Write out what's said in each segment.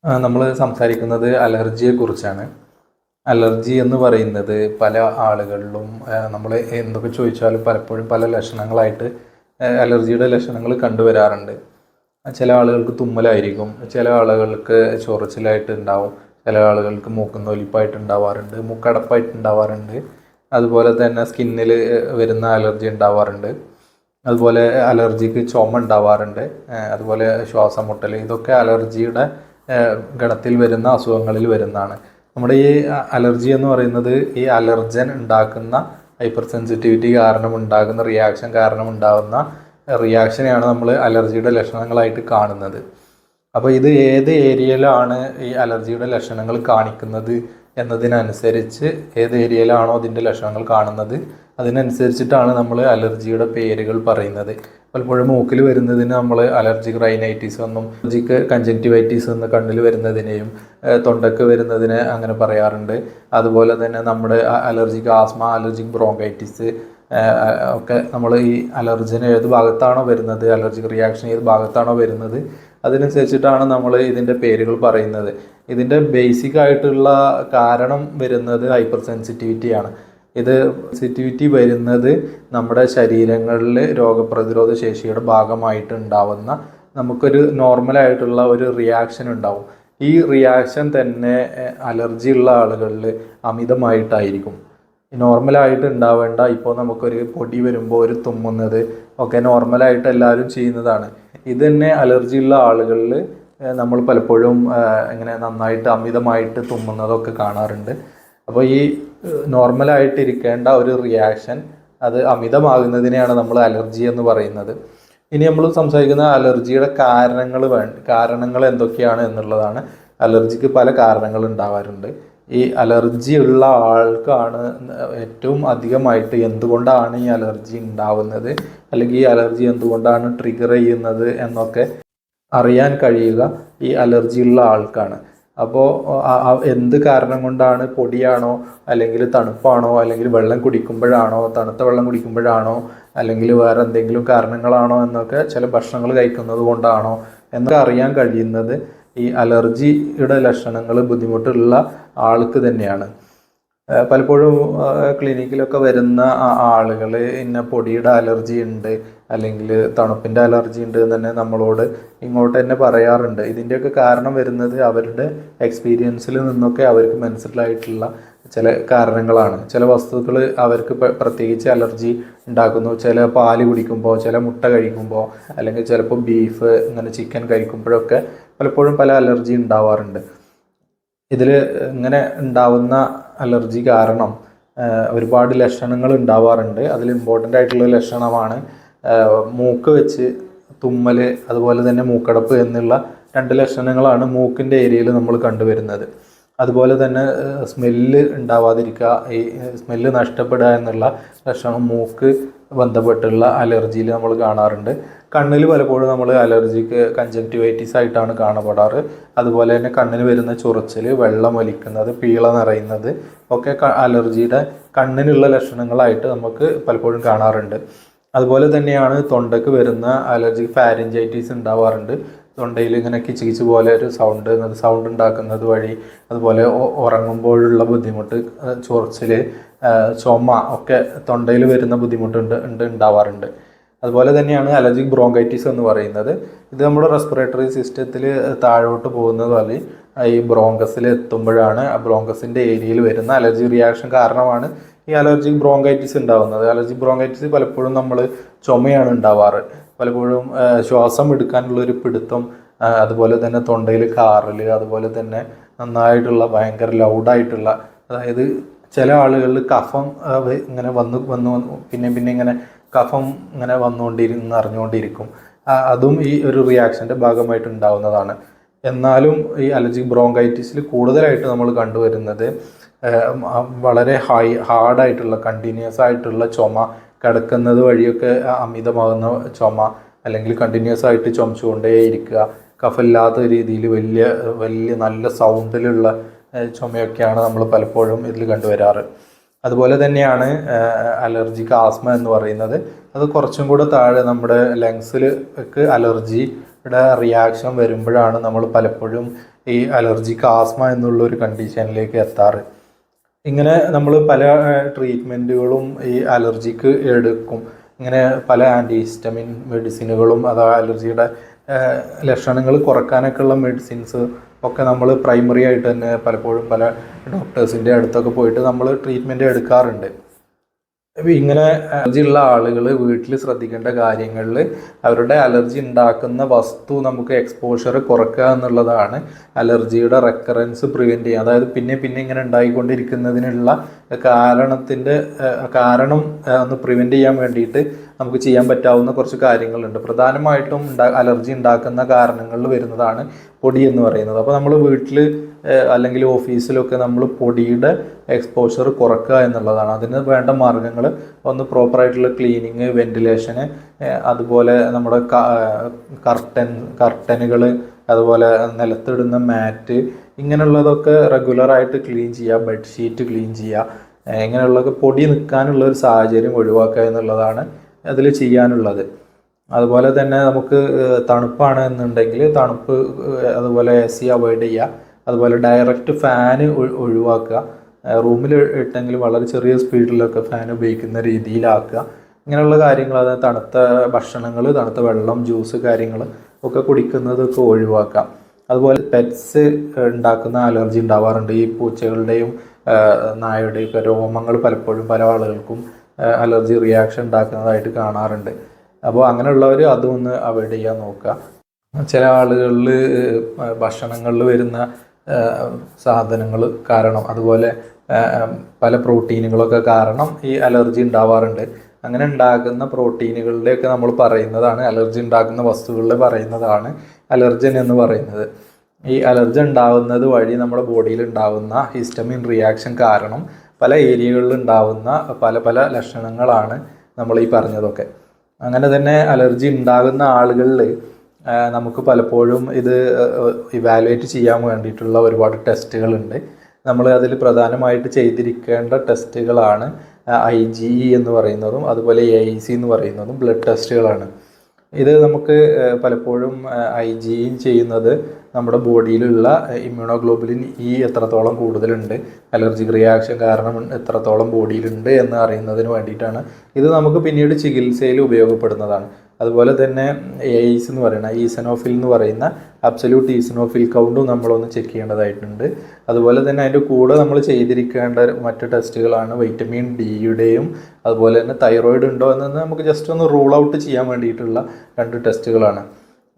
നമ്മൾ സംസാരിക്കുന്നത് അലർജിയെക്കുറിച്ചാണ്. അലർജി എന്ന് പറയുന്നത് പല ആളുകളിലും നമ്മൾ എന്തൊക്കെ ചോദിച്ചാലും പലപ്പോഴും പല ലക്ഷണങ്ങളായിട്ട് അലർജിയുടെ ലക്ഷണങ്ങൾ കണ്ടുവരാറുണ്ട്. ചില ആളുകൾക്ക് തുമ്മലായിരിക്കും, ചില ആളുകൾക്ക് ചൊറിച്ചിലായിട്ട് ഉണ്ടാവും, ചില ആളുകൾക്ക് മൂക്കുന്ന ഒലിപ്പായിട്ട് ഉണ്ടാവാറുണ്ട്, മൂക്കടപ്പായിട്ട് ഉണ്ടാവാറുണ്ട്. അതുപോലെ തന്നെ സ്കിന്നിൽ വരുന്ന അലർജി ഉണ്ടാവാറുണ്ട്. അതുപോലെ അലർജിക്ക് ചുമ ഉണ്ടാവാറുണ്ട്. അതുപോലെ ശ്വാസം മുട്ടൽ, ഇതൊക്കെ അലർജിയുടെ ഗണത്തിൽ വരുന്ന അസുഖങ്ങളിൽ വരുന്നതാണ്. നമ്മുടെ ഈ അലർജി എന്ന് പറയുന്നത് ഈ അലർജൻ ഉണ്ടാക്കുന്ന ഹൈപ്പർ സെൻസിറ്റിവിറ്റി കാരണം ഉണ്ടാകുന്ന റിയാക്ഷൻ കാരണം ഉണ്ടാകുന്ന റിയാക്ഷനെയാണ് നമ്മൾ അലർജിയുടെ ലക്ഷണങ്ങളായിട്ട് കാണുന്നത്. അപ്പോൾ ഇത് ഏത് ഏരിയയിലാണ് ഈ അലർജിയുടെ ലക്ഷണങ്ങൾ കാണിക്കുന്നത് എന്നതിനനുസരിച്ച്, ഏത് ഏരിയയിലാണോ അതിൻ്റെ ലക്ഷണങ്ങൾ കാണുന്നത് അതിനനുസരിച്ചിട്ടാണ് നമ്മൾ അലർജിയുടെ പേരുകൾ പറയുന്നത്. പലപ്പോഴും മൂക്കിൽ വരുന്നതിന് നമ്മൾ അലർജിക് റൈനൈറ്റിസ് എന്നും അലർജിക് കൺജങ്ക്റ്റിവൈറ്റിസ് എന്ന് കണ്ണിൽ വരുന്നതിനെയും തൊണ്ടക്ക് വരുന്നതിനെ അങ്ങനെ പറയാറുണ്ട്. അതുപോലെ തന്നെ നമ്മുടെ അലർജിക് ആസ്മ, അലർജിക് ബ്രോങ്കൈറ്റിസ് ഒക്കെ നമ്മൾ ഈ അലർജിന് ഏത് ഭാഗത്താണോ വരുന്നത്, അലർജിക് റിയാക്ഷൻ ഏത് ഭാഗത്താണോ വരുന്നത് അതിനനുസരിച്ചിട്ടാണ് നമ്മൾ ഇതിൻ്റെ പേരുകൾ പറയുന്നത്. ഇതിൻ്റെ ബേസിക് ആയിട്ടുള്ള കാരണം വരുന്നത് ഹൈപ്പർ സെൻസിറ്റിവിറ്റിയാണ്. ഇത് സെൻസിറ്റിവിറ്റി വരുന്നത് നമ്മുടെ ശരീരങ്ങളിൽ രോഗപ്രതിരോധ ശേഷിയുടെ ഭാഗമായിട്ട് ഉണ്ടാവുന്ന നമുക്കൊരു നോർമലായിട്ടുള്ള ഒരു റിയാക്ഷൻ ഉണ്ടാവും. ഈ റിയാക്ഷൻ തന്നെ അലർജി ഉള്ള ആളുകളിൽ അമിതമായിട്ടായിരിക്കും. നോർമലായിട്ട് ഉണ്ടാവേണ്ട, ഇപ്പോൾ നമുക്കൊരു പൊടി വരുമ്പോൾ ഒരു തുമ്മുന്നത് ഒക്കെ നോർമലായിട്ട് എല്ലാവരും ചെയ്യുന്നതാണ്. ഇത് തന്നെ അലർജി ഉള്ള ആളുകളിൽ നമ്മൾ പലപ്പോഴും ഇങ്ങനെ നന്നായിട്ട് അമിതമായിട്ട് തുമ്മുന്നതൊക്കെ കാണാറുണ്ട്. അപ്പോൾ ഈ നോർമലായിട്ടിരിക്കേണ്ട ഒരു റിയാക്ഷൻ അത് അമിതമാകുന്നതിനെയാണ് നമ്മൾ അലർജി എന്ന് പറയുന്നത്. ഇനി നമ്മൾ സംസാരിക്കുന്ന അലർജിയുടെ കാരണങ്ങൾ എന്തൊക്കെയാണ് എന്നുള്ളതാണ്. അലർജിക്ക് പല കാരണങ്ങൾ ഉണ്ടാവാറുണ്ട്. ഈ അലർജി ഉള്ള ആൾക്കാണ് ഏറ്റവും അധികമായിട്ട് എന്തുകൊണ്ടാണ് ഈ അലർജി ഉണ്ടാവുന്നത്, അല്ലെങ്കിൽ ഈ അലർജി എന്തുകൊണ്ടാണ് ട്രിഗർ ചെയ്യുന്നത് എന്നൊക്കെ അറിയാൻ കഴിയുക ഈ അലർജി ഉള്ള ആൾക്കാണ്. അപ്പോൾ എന്ത് കാരണം കൊണ്ടാണ്, പൊടിയാണോ അല്ലെങ്കിൽ തണുപ്പാണോ അല്ലെങ്കിൽ വെള്ളം കുടിക്കുമ്പോഴാണോ, തണുത്ത വെള്ളം കുടിക്കുമ്പോഴാണോ അല്ലെങ്കിൽ വേറെ എന്തെങ്കിലും കാരണങ്ങളാണോ എന്നൊക്കെ, ചില ഭക്ഷണങ്ങൾ കഴിക്കുന്നത് കൊണ്ടാണോ എന്നൊക്കെ അറിയാൻ കഴിയുന്നത് ഈ അലർജിയുടെ ലക്ഷണങ്ങൾ ബുദ്ധിമുട്ടുള്ള ആൾക്ക് തന്നെയാണ്. പലപ്പോഴും ക്ലിനിക്കിലൊക്കെ വരുന്ന ആളുകൾ ഇന്ന പൊടിയുടെ അലർജി ഉണ്ട് അല്ലെങ്കിൽ തണുപ്പിൻ്റെ അലർജി ഉണ്ട് എന്ന് തന്നെ നമ്മളോട് ഇങ്ങോട്ട് തന്നെ പറയാറുണ്ട്. ഇതിൻ്റെയൊക്കെ കാരണം വരുന്നത് അവരുടെ എക്സ്പീരിയൻസിൽ നിന്നൊക്കെ അവർക്ക് മനസ്സിലായിട്ടുള്ള ചില കാരണങ്ങളാണ്. ചില വസ്തുക്കൾ അവർക്ക് പ്രത്യേകിച്ച് അലർജി ഉണ്ടാക്കുന്നു. ചില പാല് കുടിക്കുമ്പോൾ, ചില മുട്ട കഴിക്കുമ്പോൾ, അല്ലെങ്കിൽ ചിലപ്പോൾ ബീഫ്, ഇങ്ങനെ ചിക്കൻ കഴിക്കുമ്പോഴൊക്കെ പലപ്പോഴും പല അലർജി ഉണ്ടാവാറുണ്ട്. ഇതിൽ ഇങ്ങനെ ഉണ്ടാവുന്ന അലർജി കാരണം ഒരുപാട് ലക്ഷണങ്ങൾ ഉണ്ടാവാറുണ്ട്. അതിൽ ഇമ്പോർട്ടൻ്റ് ആയിട്ടുള്ള ലക്ഷണമാണ് മൂക്ക് വെച്ച് തുമ്മൽ, അതുപോലെ തന്നെ മൂക്കടപ്പ് എന്നുള്ള 2 ലക്ഷണങ്ങളാണ് മൂക്കിൻ്റെ ഏരിയയിൽ നമ്മൾ കണ്ടുവരുന്നത്. അതുപോലെ തന്നെ സ്മെല്ല് ഉണ്ടാവാതിരിക്കുക, ഈ സ്മെല്ല് നഷ്ടപ്പെടുക എന്നുള്ള ലക്ഷണം മൂക്ക് ബന്ധപ്പെട്ടുള്ള അലർജിയിൽ നമ്മൾ കാണാറുണ്ട്. കണ്ണിൽ പലപ്പോഴും നമ്മൾ അലർജിക്ക് കൺജങ്ക്റ്റിവൈറ്റിസ് ആയിട്ടാണ് കാണപ്പെടാറ്. അതുപോലെ തന്നെ കണ്ണിന് വരുന്ന ചൊറിച്ചിൽ, വെള്ളം ഒലിക്കുന്നത്, പീള നിറയുന്നത് ഒക്കെ അലർജിയുടെ കണ്ണിനുള്ള ലക്ഷണങ്ങളായിട്ട് നമുക്ക് പലപ്പോഴും കാണാറുണ്ട്. അതുപോലെ തന്നെയാണ് തൊണ്ടയ്ക്ക് വരുന്ന അലർജിക് ഫാരിഞ്ചൈറ്റിസ് ഉണ്ടാവാറുണ്ട്. തൊണ്ടയിൽ ഇങ്ങനെ കിച്ച് കിച്ച് പോലെ ഒരു സൗണ്ട് ഉണ്ടാക്കുന്നത് വഴി, അതുപോലെ ഉറങ്ങുമ്പോഴുള്ള ബുദ്ധിമുട്ട്, ചൊറിച്ചിൽ, ചുമ ഒക്കെ തൊണ്ടയിൽ വരുന്ന ഉണ്ടാവാറുണ്ട്. അതുപോലെ തന്നെയാണ് അലർജിക് ബ്രോങ്കൈറ്റിസ് എന്ന് പറയുന്നത്. ഇത് നമ്മുടെ റെസ്പിറേറ്ററി സിസ്റ്റത്തിൽ താഴോട്ട് പോകുന്നത് വഴി ഈ ബ്രോങ്കസിൽ എത്തുമ്പോഴാണ്, ആ ബ്രോങ്കസിൻ്റെ ഏരിയയിൽ വരുന്ന അലർജി റിയാക്ഷൻ കാരണമാണ് ഈ അലർജിക് ബ്രോങ്കൈറ്റിസ് ഉണ്ടാകുന്നത്. അലർജിക് ബ്രോങ്കൈറ്റിസ് പലപ്പോഴും നമ്മൾ ചുമയാണ് ഉണ്ടാവാറ്. പലപ്പോഴും ശ്വാസം എടുക്കാനുള്ളൊരു പിടുത്തം, അതുപോലെ തന്നെ തൊണ്ടയിൽ കാറൽ, അതുപോലെ തന്നെ നന്നായിട്ടുള്ള ഭയങ്കര ലൗഡായിട്ടുള്ള, അതായത് ചില ആളുകളിൽ കഫം ഇങ്ങനെ വന്ന് പിന്നെ ഇങ്ങനെ കഫം ഇങ്ങനെ അറിഞ്ഞുകൊണ്ടിരിക്കും. അതും ഈ ഒരു റിയാക്ഷൻ്റെ ഭാഗമായിട്ട് ഉണ്ടാവുന്നതാണ്. എന്നാലും ഈ അലർജിക് ബ്രോങ്കൈറ്റിസിൽ കൂടുതലായിട്ട് നമ്മൾ കണ്ടുവരുന്നത് വളരെ ഹാർഡായിട്ടുള്ള കണ്ടിന്യൂസ് ആയിട്ടുള്ള ചുമ, കിടക്കുന്നത് വഴിയൊക്കെ അമിതമാകുന്ന ചുമ, അല്ലെങ്കിൽ കണ്ടിന്യൂസ് ആയിട്ട് ചുമച്ചുകൊണ്ടേയിരിക്കുക, കഫമില്ലാത്ത രീതിയിൽ വലിയ നല്ല സൗണ്ടിലുള്ള ചുമയൊക്കെയാണ് നമ്മൾ പലപ്പോഴും ഇതിൽ കണ്ടുവരാറ്. അതുപോലെ തന്നെയാണ് അലർജിക്ക് ആസ്മ എന്ന് പറയുന്നത്. അത് കുറച്ചും കൂടെ താഴെ നമ്മുടെ ലങ്സിലേക്ക് അലർജി റിയാക്ഷൻ വരുമ്പോഴാണ് നമ്മൾ പലപ്പോഴും ഈ അലർജിക്ക് ആസ്മ എന്നുള്ള ഒരു കണ്ടീഷനിലേക്ക് എത്താറ്. ഇങ്ങനെ നമ്മൾ പല ട്രീറ്റ്മെൻറ്റുകളും ഈ അലർജിക്ക് എടുക്കും. ഇങ്ങനെ പല ആൻറ്റിഹിസ്റ്റമിൻ മെഡിസിനുകളും അലർജിയുടെ ലക്ഷണങ്ങൾ കുറക്കാനൊക്കെയുള്ള മെഡിസിൻസ് ഒക്കെ നമ്മൾ പ്രൈമറി ആയിട്ട് തന്നെ പലപ്പോഴും പല ഡോക്ടേഴ്സിൻ്റെ അടുത്തൊക്കെ പോയിട്ട് നമ്മൾ ട്രീറ്റ്മെൻറ്റ് എടുക്കാറുണ്ട്. ഇങ്ങനെ അലർജി ഉള്ള ആളുകൾ വീട്ടിൽ ശ്രദ്ധിക്കേണ്ട കാര്യങ്ങളിൽ അവരുടെ അലർജി ഉണ്ടാക്കുന്ന വസ്തു നമുക്ക് എക്സ്പോഷർ കുറക്കുക എന്നുള്ളതാണ് അലർജിയുടെ റെക്കറൻസ് പ്രിവെൻറ്റ് ചെയ്യുക. അതായത് പിന്നെ ഇങ്ങനെ ഉണ്ടായിക്കൊണ്ടിരിക്കുന്നതിനുള്ള കാരണം ഒന്ന് പ്രിവെൻറ്റ് ചെയ്യാൻ വേണ്ടിയിട്ട് നമുക്ക് ചെയ്യാൻ പറ്റാവുന്ന കുറച്ച് കാര്യങ്ങളുണ്ട്. പ്രധാനമായിട്ടും അലർജി ഉണ്ടാക്കുന്ന കാരണങ്ങളിൽ വരുന്നതാണ് പൊടി എന്ന് പറയുന്നത്. അപ്പോൾ നമ്മൾ വീട്ടിൽ അല്ലെങ്കിൽ ഓഫീസിലൊക്കെ നമ്മൾ പൊടിയുടെ എക്സ്പോഷർ കുറക്കുക എന്നുള്ളതാണ്. അതിന് വേണ്ട മാർഗ്ഗങ്ങൾ ഒന്ന് പ്രോപ്പറായിട്ടുള്ള ക്ലീനിങ്, വെന്റിലേഷന്, അതുപോലെ നമ്മുടെ കർട്ടനുകൾ, അതുപോലെ നിലത്തിടുന്ന മാറ്റ്, ഇങ്ങനെയുള്ളതൊക്കെ റെഗുലറായിട്ട് ക്ലീൻ ചെയ്യുക. ബെഡ്ഷീറ്റ് ക്ലീൻ ചെയ്യുക. ഇങ്ങനെയുള്ളതൊക്കെ പൊടി നിൽക്കാനുള്ള ഒരു സാഹചര്യം ഒഴിവാക്കുക എന്നുള്ളതാണ് അതിൽ ചെയ്യാനുള്ളത്. അതുപോലെ തന്നെ നമുക്ക് തണുപ്പാണ് എന്നുണ്ടെങ്കിൽ തണുപ്പ്, അതുപോലെ AC അവോയ്ഡ് ചെയ്യുക. അതുപോലെ ഡയറക്റ്റ് ഫാന് ഒഴിവാക്കുക. റൂമിൽ ഇട്ടെങ്കിൽ വളരെ ചെറിയ സ്പീഡിലൊക്കെ ഫാൻ ഉപയോഗിക്കുന്ന രീതിയിലാക്കുക. ഇങ്ങനെയുള്ള കാര്യങ്ങൾ, അതായത് തണുത്ത ഭക്ഷണങ്ങൾ, തണുത്ത വെള്ളം, ജ്യൂസ് കാര്യങ്ങൾ ഒക്കെ കുടിക്കുന്നതൊക്കെ ഒഴിവാക്കാം. അതുപോലെ പെറ്റ്സ് ഉണ്ടാക്കുന്ന അലർജി ഉണ്ടാവാറുണ്ട്. ഈ പൂച്ചകളുടെയും നായയുടെയും ഒക്കെ രോമങ്ങൾ പലപ്പോഴും പല ആളുകൾക്കും അലർജി റിയാക്ഷൻ ഉണ്ടാക്കുന്നതായിട്ട് കാണാറുണ്ട്. അപ്പോൾ അങ്ങനെയുള്ളവർ അതൊന്ന് അവോയ്ഡ് ചെയ്യാൻ നോക്കുക. ചില ആളുകളിൽ ഭക്ഷണങ്ങളിൽ വരുന്ന സാധനങ്ങൾ കാരണം, അതുപോലെ പല പ്രോട്ടീനുകളൊക്കെ കാരണം ഈ അലർജി ഉണ്ടാവാറുണ്ട്. അങ്ങനെ ഉണ്ടാകുന്ന പ്രോട്ടീനുകളുടെയൊക്കെ നമ്മൾ പറയുന്നതാണ്, അലർജി ഉണ്ടാക്കുന്ന വസ്തുക്കളിൽ പറയുന്നതാണ് അലർജൻ എന്ന് പറയുന്നത്. ഈ അലർജി ഉണ്ടാകുന്നത് വഴി നമ്മുടെ ബോഡിയിൽ ഉണ്ടാകുന്ന ഹിസ്റ്റമിൻ റിയാക്ഷൻ കാരണം പല ഏരിയകളിൽ ഉണ്ടാകുന്ന പല ലക്ഷണങ്ങളാണ് നമ്മൾ ഈ പറഞ്ഞതൊക്കെ. അങ്ങനെ തന്നെ അലർജി ഉണ്ടാകുന്ന ആളുകളിൽ നമുക്ക് പലപ്പോഴും ഇത് ഇവാലുവേറ്റ് ചെയ്യാൻ വേണ്ടിയിട്ടുള്ള ഒരുപാട് ടെസ്റ്റുകളുണ്ട്. നമ്മൾ അതിൽ പ്രധാനമായിട്ട് ചെയ്തിരിക്കേണ്ട ടെസ്റ്റുകളാണ് IgE എന്ന് പറയുന്നതും അതുപോലെ AIC എന്ന് പറയുന്നതും ബ്ലഡ് ടെസ്റ്റുകളാണ്. ഇത് നമുക്ക് പലപ്പോഴും IgE ചെയ്യുന്നത് നമ്മുടെ ബോഡിയിലുള്ള ഇമ്മ്യൂണോഗ്ലോബുലിൻ E എത്രത്തോളം കൂടുതലുണ്ട്, അലർജിക് റിയാക്ഷൻ കാരണം എത്രത്തോളം ബോഡിയിലുണ്ട് എന്ന് അറിയുന്നതിന് വേണ്ടിയിട്ടാണ്. ഇത് നമുക്ക് പിന്നീട് ചികിത്സയിൽ ഉപയോഗപ്പെടുന്നതാണ്. അതുപോലെ തന്നെ AIC എന്ന് പറയുന്ന ഈസനോഫിൽ എന്ന് പറയുന്ന അബ്സല്യൂട്ട് ഈസനോഫിൽ കൗണ്ടും നമ്മളൊന്ന് ചെക്ക് ചെയ്യേണ്ടതായിട്ടുണ്ട്. അതുപോലെ തന്നെ അതിൻ്റെ കൂടെ നമ്മൾ ചെയ്തിരിക്കേണ്ട മറ്റ് ടെസ്റ്റുകളാണ് വൈറ്റമിൻ Dയുടെയും അതുപോലെ തന്നെ തൈറോയിഡ് ഉണ്ടോ എന്ന് നമുക്ക് ജസ്റ്റ് ഒന്ന് റൂൾ ഔട്ട് ചെയ്യാൻ വേണ്ടിയിട്ടുള്ള 2 ടെസ്റ്റുകളാണ്.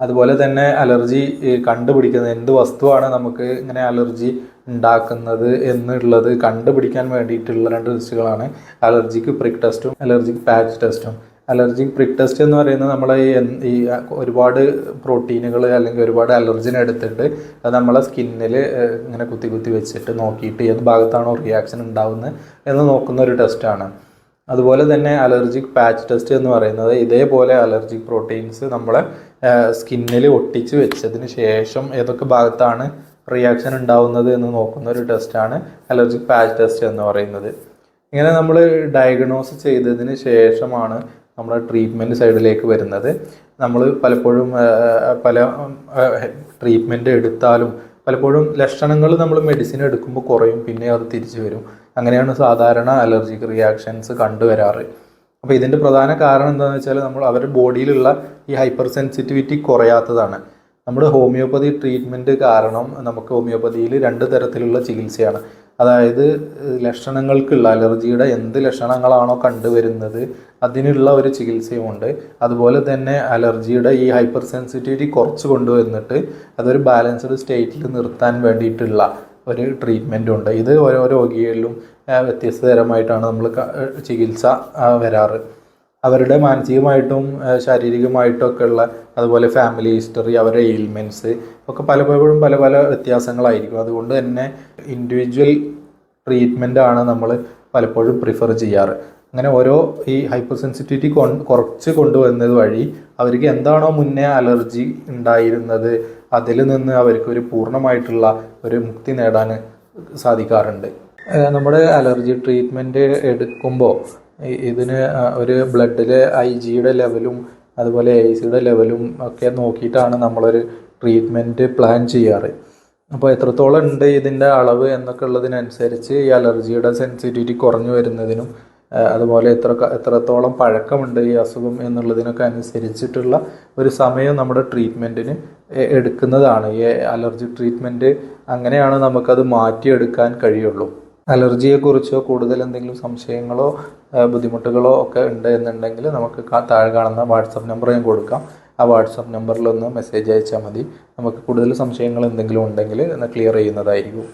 അതുപോലെ തന്നെ അലർജി കണ്ടുപിടിക്കുന്നത്, എന്ത് വസ്തുവാണ് നമുക്ക് ഇങ്ങനെ അലർജി ഉണ്ടാക്കുന്നത് എന്നുള്ളത് കണ്ടുപിടിക്കാൻ വേണ്ടിയിട്ടുള്ള 2 ടെസ്റ്റുകളാണ് അലർജിക് പ്രിക് ടെസ്റ്റും അലർജിക് പാച്ച് ടെസ്റ്റും. അലർജിക് പ്രിക് ടെസ്റ്റ് എന്ന് പറയുന്നത് നമ്മളെ ഈ ഒരുപാട് പ്രോട്ടീനുകൾ അല്ലെങ്കിൽ ഒരുപാട് അലർജിൻ എടുത്തിട്ട് അത് നമ്മളെ സ്കിന്നിൽ ഇങ്ങനെ കുത്തി വെച്ചിട്ട് നോക്കിയിട്ട് ഏത് ഭാഗത്താണോ റിയാക്ഷൻ ഉണ്ടാവുന്നത് എന്ന് നോക്കുന്ന ഒരു ടെസ്റ്റാണ്. അതുപോലെ തന്നെ അലർജിക് പാച്ച് ടെസ്റ്റ് എന്ന് പറയുന്നത് ഇതേപോലെ അലർജിക് പ്രോട്ടീൻസ് നമ്മളെ സ്കിന്നിൽ ഒട്ടിച്ച് വെച്ചതിന് ശേഷം ഏതൊക്കെ ഭാഗത്താണ് റിയാക്ഷൻ ഉണ്ടാവുന്നത് എന്ന് നോക്കുന്ന ഒരു ടെസ്റ്റാണ് അലർജിക് പാച്ച് ടെസ്റ്റ് എന്ന് പറയുന്നത്. ഇങ്ങനെ നമ്മൾ ഡയഗ്നോസ് ചെയ്തതിന് ശേഷമാണ് നമ്മുടെ ട്രീറ്റ്മെൻറ്റ് സൈഡിലേക്ക് വരുന്നത്. നമ്മൾ പലപ്പോഴും പല ട്രീറ്റ്മെൻറ്റ് എടുത്താലും പലപ്പോഴും ലക്ഷണങ്ങൾ നമ്മൾ മെഡിസിൻ എടുക്കുമ്പോൾ കുറയും, പിന്നെ അത് തിരിച്ചു വരും. അങ്ങനെയാണ് സാധാരണ അലർജിക് റിയാക്ഷൻസ് കണ്ടുവരാറ്. അപ്പോൾ ഇതിൻ്റെ പ്രധാന കാരണം എന്താണെന്ന് വെച്ചാൽ അവരുടെ ബോഡിയിലുള്ള ഈ ഹൈപ്പർ സെൻസിറ്റിവിറ്റി കുറയാത്തതാണ്. നമ്മുടെ ഹോമിയോപ്പതി ട്രീറ്റ്മെൻറ്റ് കാരണം നമുക്ക് ഹോമിയോപ്പതിയിൽ 2 തരത്തിലുള്ള ചികിത്സയാണ്. അതായത് ലക്ഷണങ്ങൾക്കുള്ള അലർജിയുടെ എന്ത് ലക്ഷണങ്ങളാണോ കണ്ടുവരുന്നത് അതിനുള്ള ഒരു ചികിത്സയുമുണ്ട്. അതുപോലെ തന്നെ അലർജിയുടെ ഈ ഹൈപ്പർ സെൻസിറ്റിവിറ്റി കുറച്ച് കൊണ്ടുവന്നിട്ട് അതൊരു ബാലൻസ്ഡ് സ്റ്റേറ്റിൽ നിർത്താൻ വേണ്ടിയിട്ടുള്ള ഒരു ട്രീറ്റ്മെൻറ്റും ഉണ്ട്. ഇത് ഓരോ രോഗികളിലും വ്യത്യസ്ത തരമായിട്ടാണ് നമ്മൾ ചികിത്സ വരാറ്. അവരുടെ മാനസികമായിട്ടും ശാരീരികമായിട്ടും ഒക്കെ ഉള്ള, അതുപോലെ ഫാമിലി ഹിസ്റ്ററി, അവരുടെ എയിൽമെൻറ്റ്സ് ഒക്കെ പലപ്പോഴും പല വ്യത്യാസങ്ങളായിരിക്കും. അതുകൊണ്ട് തന്നെ ഇൻഡിവിജ്വൽ ട്രീറ്റ്മെൻറ്റാണ് നമ്മൾ പലപ്പോഴും പ്രിഫർ ചെയ്യാറ്. അങ്ങനെ ഓരോ ഈ ഹൈപ്പർ സെൻസിറ്റിവിറ്റി കുറച്ച് കൊണ്ടുവന്നത് വഴി അവർക്ക് എന്താണോ മുന്നേ അലർജി ഉണ്ടായിരുന്നത് അതിൽ നിന്ന് അവർക്ക് ഒരു പൂർണ്ണമായിട്ടുള്ള ഒരു മുക്തി നേടാൻ സാധിക്കാറുണ്ട്. നമ്മുടെ അലർജി ട്രീറ്റ്മെൻറ്റ് എടുക്കുമ്പോൾ ഇതിന് ഒരു ബ്ലഡിലെ IgEയുടെ ലെവലും അതുപോലെ AICയുടെ ലെവലും ഒക്കെ നോക്കിയിട്ടാണ് നമ്മളൊരു ട്രീറ്റ്മെൻറ്റ് പ്ലാൻ ചെയ്യാറ്. അപ്പോൾ എത്രത്തോളം ഉണ്ട് ഇതിൻ്റെ അളവ് എന്നൊക്കെ ഉള്ളതിനനുസരിച്ച് ഈ അലർജിയുടെ സെൻസിറ്റിവിറ്റി കുറഞ്ഞു വരുന്നതിനും അതുപോലെ എത്രത്തോളം പഴക്കമുണ്ട് ഈ അസുഖം എന്നുള്ളതിനൊക്കെ അനുസരിച്ചിട്ടുള്ള ഒരു സമയം നമ്മുടെ ട്രീറ്റ്മെൻറ്റിന് എടുക്കുന്നതാണ്. ഈ അലർജി ട്രീറ്റ്മെൻറ്റ് അങ്ങനെയാണ് നമുക്കത് മാറ്റിയെടുക്കാൻ കഴിയുള്ളൂ. അലർജിയെക്കുറിച്ചോ കൂടുതൽ എന്തെങ്കിലും സംശയങ്ങളോ ബുദ്ധിമുട്ടുകളോ ഒക്കെ ഉണ്ട് എന്നുണ്ടെങ്കിൽ നമുക്ക് താഴെ കാണുന്ന വാട്സപ്പ് നമ്പർ ഞാൻ കൊടുക്കാം. ആ വാട്സപ്പ് നമ്പറിലൊന്ന് മെസ്സേജ് അയച്ചാൽ മതി. നമുക്ക് കൂടുതൽ സംശയങ്ങൾ എന്തെങ്കിലും ഉണ്ടെങ്കിൽ ഒന്ന് ക്ലിയർ ചെയ്യുന്നതായിരിക്കും.